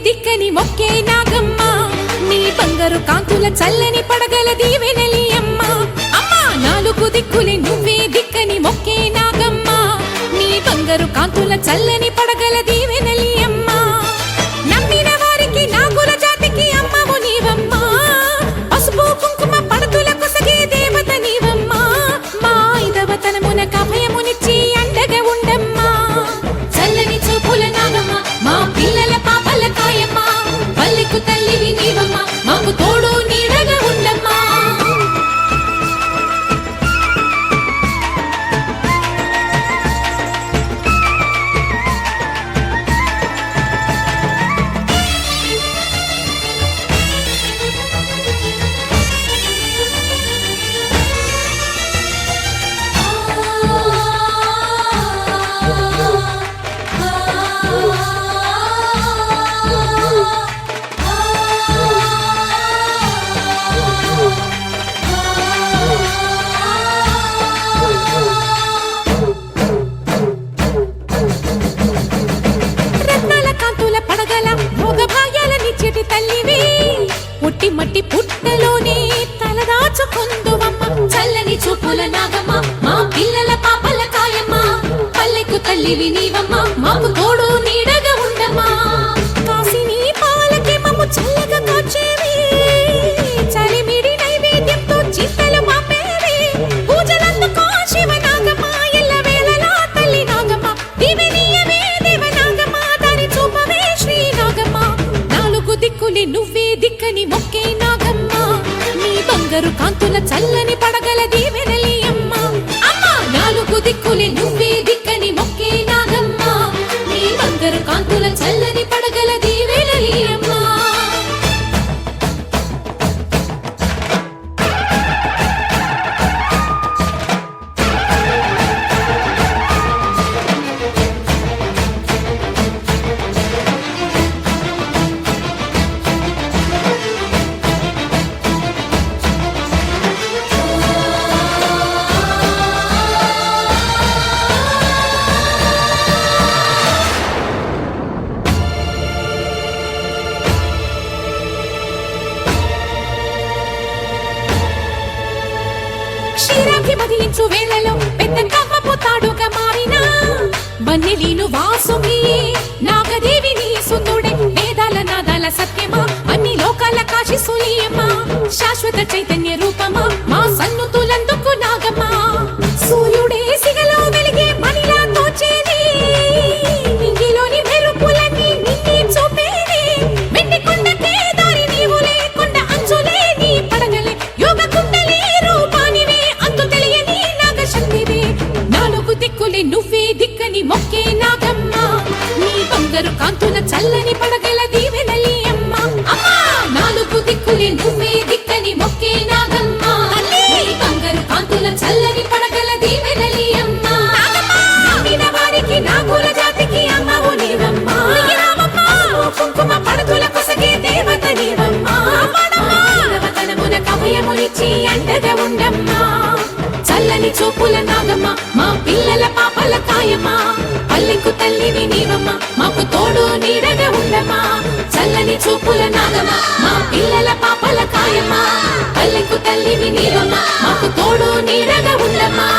దిక్కని మొక్కే నాగమ్మ నీ బంగారు కాంతుల చల్లని పడగల దీవెనలి అమ్మ అమ్మా నాలుగు దిక్కులే నువ్వే దిక్కని మొక్కే నాగమ్మ నీ బంగారు కాంతుల చల్లని పడగల దీవెనలి అమ్మ నమ్మిన వారికి నాగుల జాతికి అమ్మవు నీవమ్మ పసుపు కుంకుమ పడతుల కొసగే దేవత నీవమ్మ మా ఐదవతనమున కభయమునిచ్చి అండగా ఉండమ్మా చల్లని చూపుల నాగమ్మ మా పిల్లల పాపల కాయమ్మ పల్లెకు తల్లివి నీవమ్మ మాకు తోడు నీడగా ఉండమ్మా తల్లివి పుట్టి మట్టి పుట్టలోనే తలదాచుకుందువమ్మ చల్లని చూపుల నాగమ్మ మా పిల్లల పాపల కాయమ్మ పల్లెకు తల్లివి నీవమ్మ మాకు తోడు నీడగా ఉండమ్మా కాసిని పాలకి మమ్ము చల్లగా కాచేవి చలిమిడి నైవేద్యంతో చింతలు మాపేవి పూజలందుకో శివ నాగమ్మ ఎల్ల వేళలా తల్లి నాగమ్మ దివెనీయవే దేవ నాగమ్మ దారి చూపవే శ్రీ నాగమ్మ దిక్కులే నువ్వే దిక్కని మొక్కే నాగమ్మ నీ బంగారు కాంతుల చల్లని పడగల దీవెనలి అమ్మ అమ్మా నాలుగు దిక్కులే నువ్వే దిక్కని మొక్కే నాగమ్మ నీ బంగారు కాంతుల చల్లని పడగల దీవెనలి అమ్మ క్షీరాభిమదించు వేళలో పెద్ద కవ్వపు తాడుగా మారినా వన్నెలీను వాసుమి నాగదేవి నీ సుందుడే వేదాల నాదాల సత్యమా అన్ని లోకాల కాశీ సూలియమ్మా శాశ్వత చైతన్య రూపమా మా సన్నుతులందుకు నాగమ్మా సూర్యుడే సిగలో వెలిగే మణిలా తోచేది ఇంగిలోని మెరుపులన్నీ నిన్నే చూపేది వెండి కొండకే దారి నీవు లేకుండా అంచులే నీ పడగలే యోగ కుండలే రూపానివే అంతు తెలియని నాగశక్తివే నాలుగు దిక్కులే నువ్వే దిక్కని మొక్కే నాగమ్మ నీ బంగారు కాంతుల చల్లని పడగల దీవెనలి అమ్మ అమ్మా నాలుగు దిక్కులే నువ్వే దిక్కని మొక్కే నాగమ్మ నీ బంగారు కాంతుల చల్లని పడగల దీవెనలి అమ్మ నమ్మిన వారికి నాగుల జాతికి అమ్మవు నీవమ్మ కుంకుమ పడతుల కొసగే దేవత నీవమ్మ దేవతనమున కభయమునిచ్చి అండగా ఉండమ్మా చల్లని చూపుల నాగమ్మ మా పిల్లల పాపల కాయమ్మ పల్లెకు తల్లివి నీవమ్మ మాకు తోడు నీడగా ఉండమ్మా చల్లని చూపుల నాగమ్మ మా పిల్లల పాపల కాయమ్మ పల్లెకు తల్లివి నీవమ్మ మాకు తోడు నీడగా ఉండమ్మా